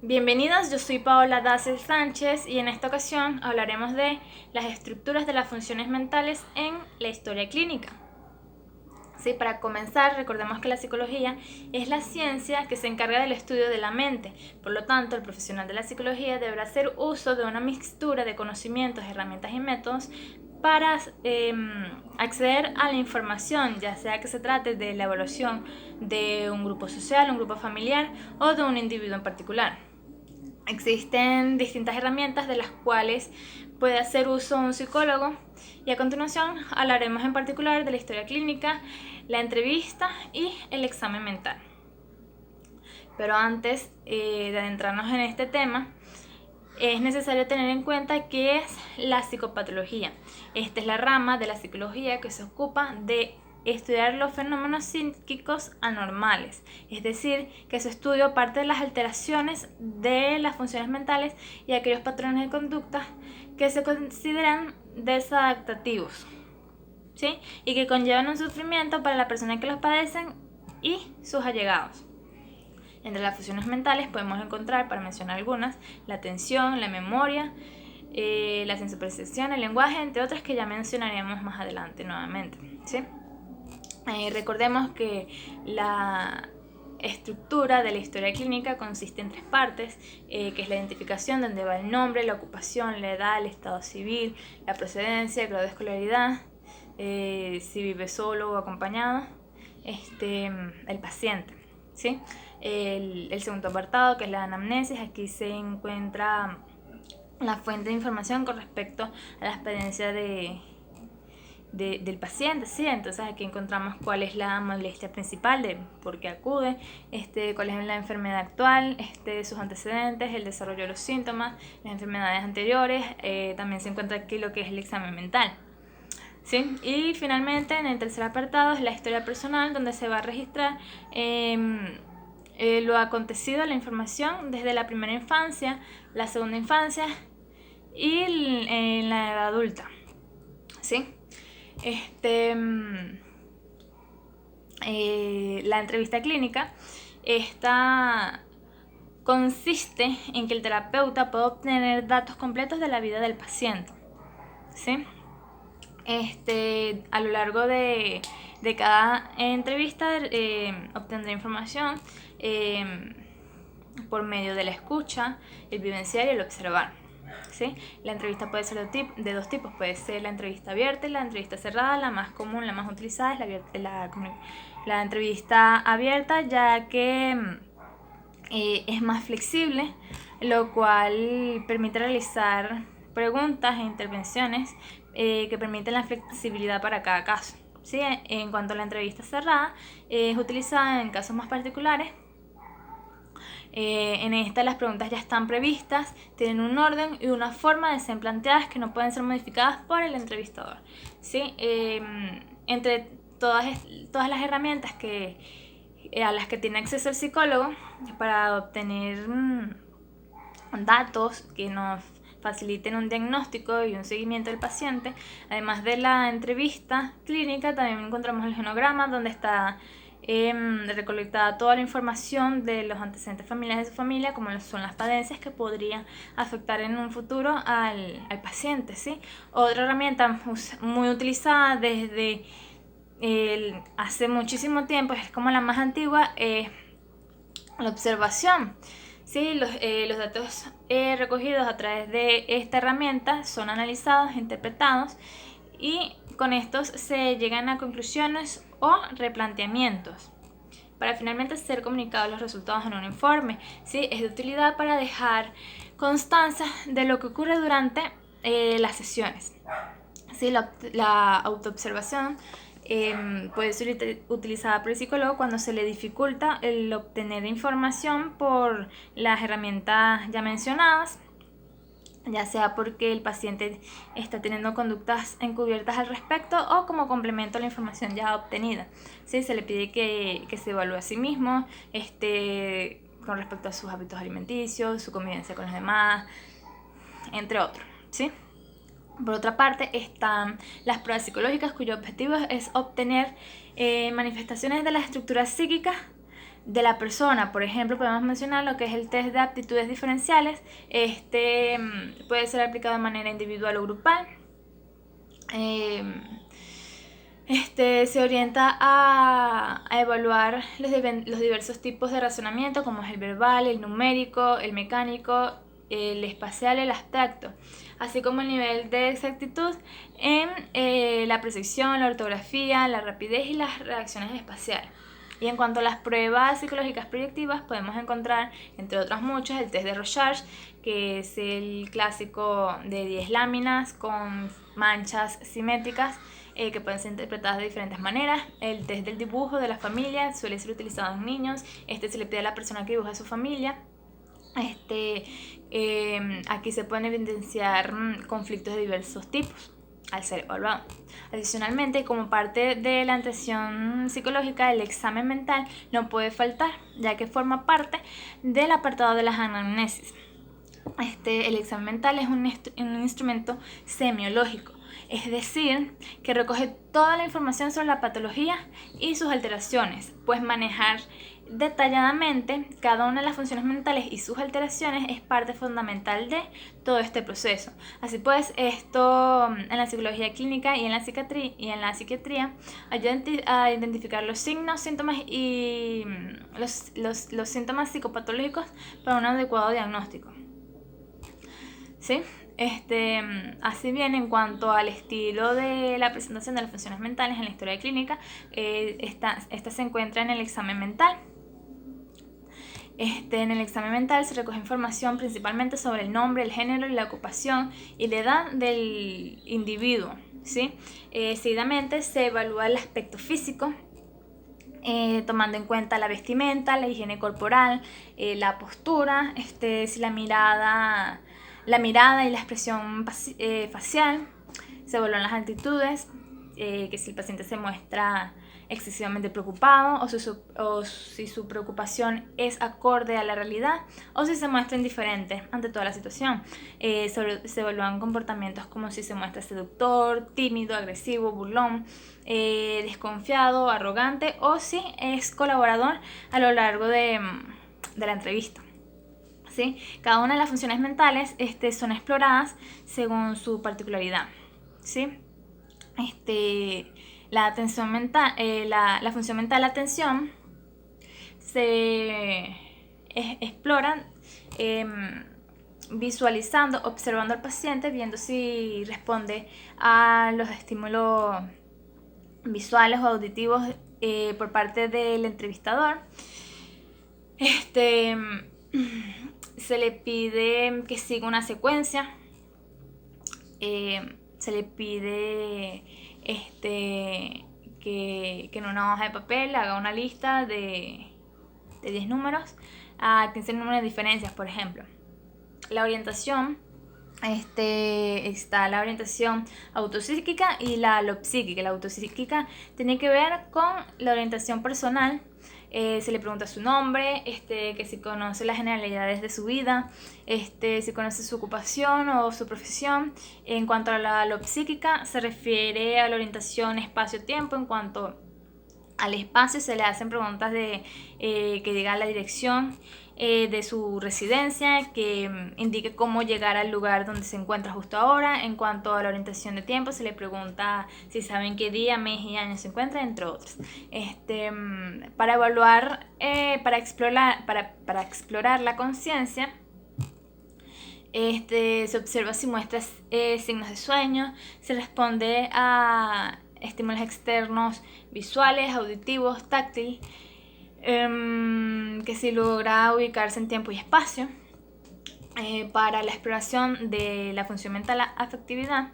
Bienvenidos, yo soy Paola Daces Sánchez y en esta ocasión hablaremos de las estructuras de las funciones mentales en la historia clínica. Sí, para comenzar, recordemos que la psicología es la ciencia que se encarga del estudio de la mente. Por lo tanto, el profesional de la psicología deberá hacer uso de una mixtura de conocimientos, herramientas y métodos para acceder a la información, ya sea que se trate de la evaluación de un grupo social, un grupo familiar o de un individuo en particular. Existen distintas herramientas de las cuales puede hacer uso un psicólogo y a continuación hablaremos en particular de la historia clínica, la entrevista y el examen mental. Pero antes de adentrarnos en este tema, es necesario tener en cuenta qué es la psicopatología. Esta es la rama de la psicología que se ocupa de estudiar los fenómenos psíquicos anormales, es decir, que su estudio parte de las alteraciones de las funciones mentales y aquellos patrones de conducta que se consideran desadaptativos, ¿sí? Y que conllevan un sufrimiento para la persona que los padecen y sus allegados. Entre las funciones mentales podemos encontrar, para mencionar algunas, la atención, la memoria, la sensopercepción, el lenguaje, entre otras que ya mencionaremos más adelante nuevamente, ¿sí? Recordemos que la estructura de la historia clínica consiste en tres partes, que es la identificación, donde va el nombre, la ocupación, la edad, el estado civil, la procedencia, el grado de escolaridad, si vive solo o acompañado, el paciente, ¿sí? El segundo apartado, que es la anamnesis, aquí se encuentra la fuente de información con respecto a la experiencia del paciente, ¿sí? Entonces aquí encontramos cuál es la molestia principal, de por qué acude, cuál es la enfermedad actual, sus antecedentes, el desarrollo de los síntomas, las enfermedades anteriores, también se encuentra aquí lo que es el examen mental, ¿sí? Y finalmente en el tercer apartado es la historia personal, donde se va a registrar lo acontecido, la información desde la primera infancia, la segunda infancia y en la edad adulta, ¿sí? La entrevista clínica, esta consiste en que el terapeuta puede obtener datos completos de la vida del paciente, ¿sí? A lo largo de cada entrevista obtendrá información por medio de la escucha, el vivenciar y el observar, ¿sí? La entrevista puede ser de dos tipos, puede ser la entrevista abierta y la entrevista cerrada. La más común, la más utilizada es la entrevista abierta, ya que es más flexible, lo cual permite realizar preguntas e intervenciones que permiten la flexibilidad para cada caso, ¿sí? En cuanto a la entrevista cerrada, es utilizada en casos más particulares. En esta las preguntas ya están previstas, tienen un orden y una forma de ser planteadas que no pueden ser modificadas por el entrevistador, ¿sí? Entre todas las herramientas a las que tiene acceso el psicólogo para obtener datos que nos faciliten un diagnóstico y un seguimiento del paciente, además de la entrevista clínica, también encontramos el genograma, donde está recolectada toda la información de los antecedentes familiares de su familia, como son las carencias que podrían afectar en un futuro al paciente, ¿sí? Otra herramienta muy utilizada desde hace muchísimo tiempo, es como la más antigua, la observación. Sí, los datos recogidos a través de esta herramienta son analizados, interpretados y con estos se llegan a conclusiones o replanteamientos para finalmente ser comunicados los resultados en un informe. ¿Sí? Es de utilidad para dejar constancia de lo que ocurre durante las sesiones. ¿Sí? La autoobservación puede ser utilizada por el psicólogo cuando se le dificulta el obtener información por las herramientas ya mencionadas, ya sea porque el paciente está teniendo conductas encubiertas al respecto o como complemento a la información ya obtenida. ¿Sí? Se le pide que se evalúe a sí mismo con respecto a sus hábitos alimenticios, su convivencia con los demás, entre otros, ¿sí? Por otra parte están las pruebas psicológicas, cuyo objetivo es obtener manifestaciones de las estructuras psíquicas de la persona. Por ejemplo, podemos mencionar lo que es el test de aptitudes diferenciales. Puede ser aplicado de manera individual o grupal. Se orienta a evaluar los diversos tipos de razonamiento, como es el verbal, el numérico, el mecánico, el espacial, el abstracto, así como el nivel de exactitud en la precisión, la ortografía, la rapidez y las reacciones espaciales. Y en cuanto a las pruebas psicológicas proyectivas, podemos encontrar, entre otras muchas, el test de Rorschach, que es el clásico de 10 láminas con manchas simétricas que pueden ser interpretadas de diferentes maneras. El test del dibujo de la familia suele ser utilizado en niños. Se le pide a la persona que dibuja a su familia. Aquí se pueden evidenciar conflictos de diversos tipos al ser evaluado. Adicionalmente, como parte de la atención psicológica, el examen mental no puede faltar, ya que forma parte del apartado de las anamnesis. El examen mental es un instrumento semiológico, es decir, que recoge toda la información sobre la patología y sus alteraciones, pues manejar detalladamente cada una de las funciones mentales y sus alteraciones es parte fundamental de todo este proceso. Así pues, esto en la psicología clínica y en la psiquiatría ayuda a identificar los signos, síntomas y los síntomas psicopatológicos para un adecuado diagnóstico. ¿Sí? Así bien, en cuanto al estilo de la presentación de las funciones mentales en la historia clínica, esta se encuentra en el examen mental. En el examen mental se recoge información principalmente sobre el nombre, el género, la ocupación y la edad del individuo, ¿sí? Seguidamente se evalúa el aspecto físico, tomando en cuenta la vestimenta, la higiene corporal, la postura, si la mirada y la expresión facial. Se evalúan las actitudes, que si el paciente se muestra excesivamente preocupado o si su preocupación es acorde a la realidad o si se muestra indiferente ante toda la situación. Se evalúan comportamientos como si se muestra seductor, tímido, agresivo, burlón, desconfiado, arrogante o si es colaborador a lo largo de la entrevista. ¿Sí? Cada una de las funciones mentales son exploradas según su particularidad. ¿Sí? La atención mental, la función mental, la atención, se explora visualizando, observando al paciente, viendo si responde a los estímulos visuales o auditivos por parte del entrevistador. Se le pide que siga una secuencia. Se le pide que en una hoja de papel haga una lista de 10 números a 15 números de diferencias, por ejemplo. La orientación, está la orientación autopsíquica y la alopsíquica. La autopsíquica tiene que ver con la orientación personal. Se le pregunta su nombre, que si conoce las generalidades de su vida, si conoce su ocupación o su profesión. En cuanto a la alopsíquica, se refiere a la orientación espacio-tiempo. En cuanto al espacio, se le hacen preguntas que digan la dirección de su residencia, que indique cómo llegar al lugar donde se encuentra justo ahora. En cuanto a la orientación de tiempo, se le pregunta si saben qué día, mes y año se encuentra, entre otros. Para evaluar, para explorar la conciencia, se observa si muestra signos de sueño, se responde a estímulos externos visuales, auditivos, táctiles, que si logra ubicarse en tiempo y espacio. Para la exploración de la función mental afectividad,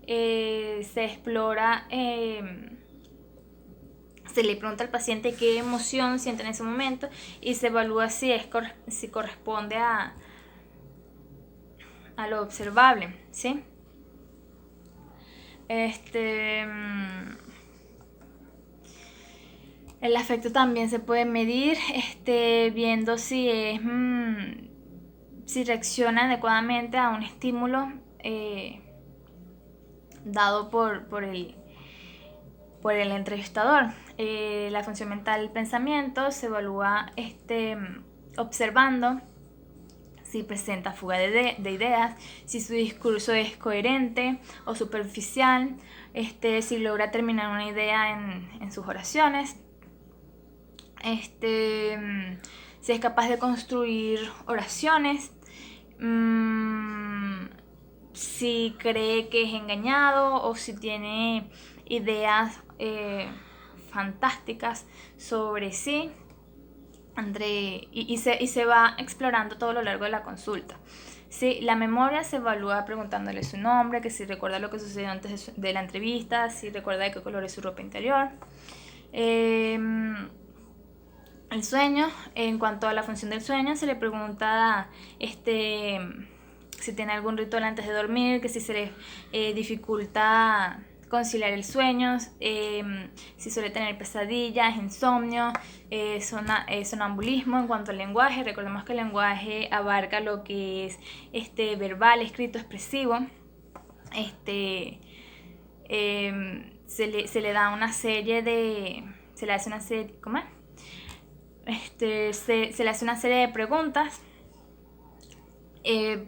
se explora, se le pregunta al paciente qué emoción siente en ese momento y se evalúa si corresponde a lo observable, ¿sí? El afecto también se puede medir, viendo si reacciona adecuadamente a un estímulo dado por por el entrevistador. La función mental del pensamiento se evalúa observando si presenta fuga de ideas, si su discurso es coherente o superficial, si logra terminar una idea en sus oraciones, si es capaz de construir oraciones, si cree que es engañado o si tiene ideas fantásticas sobre sí. Y se va explorando todo lo largo de la consulta. Sí, la memoria se evalúa preguntándole su nombre, que si recuerda lo que sucedió antes de la entrevista, si recuerda de qué color es su ropa interior. El sueño, en cuanto a la función del sueño, se le pregunta si tiene algún ritual antes de dormir, que si se le dificulta conciliar el sueño, si suele tener pesadillas, insomnio, sonambulismo. En cuanto al lenguaje, recordemos que el lenguaje abarca lo que es verbal, escrito, expresivo. Se le da una serie de... Se le hace una serie... ¿Cómo es? Se le hace una serie de preguntas,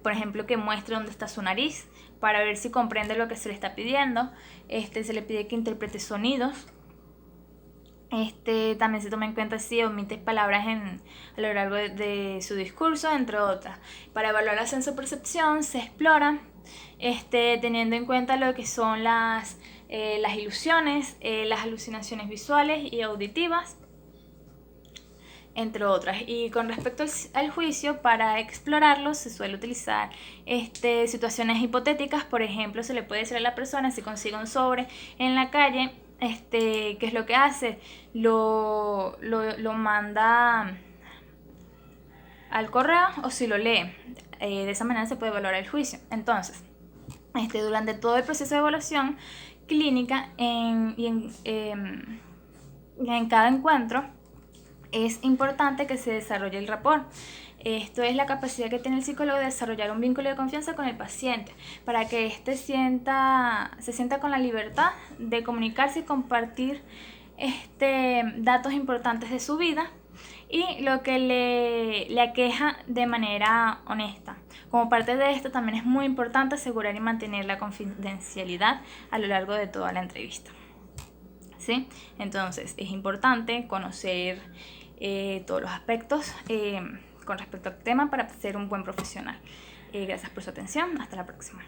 por ejemplo, que muestre dónde está su nariz, para ver si comprende lo que se le está pidiendo. Se le pide que interprete sonidos. También se toma en cuenta si omite palabras a lo largo de su discurso, entre otras. Para evaluar la sensopercepción se explora teniendo en cuenta lo que son las ilusiones, las alucinaciones visuales y auditivas, entre otras. Y con respecto al juicio, para explorarlo se suele utilizar situaciones hipotéticas. Por ejemplo, se le puede decir a la persona, si consigue un sobre en la calle, ¿qué es lo que hace? Lo manda al correo o si lo lee. De esa manera se puede evaluar el juicio. Entonces, durante todo el proceso de evaluación clínica en cada encuentro, es importante que se desarrolle el rapport. Esto es la capacidad que tiene el psicólogo de desarrollar un vínculo de confianza con el paciente para que se sienta con la libertad de comunicarse y compartir datos importantes de su vida y lo que le aqueja de manera honesta. Como parte de esto, también es muy importante asegurar y mantener la confidencialidad a lo largo de toda la entrevista. ¿Sí? Entonces es importante conocer todos los aspectos con respecto al tema para ser un buen profesional. Gracias por su atención. Hasta la próxima.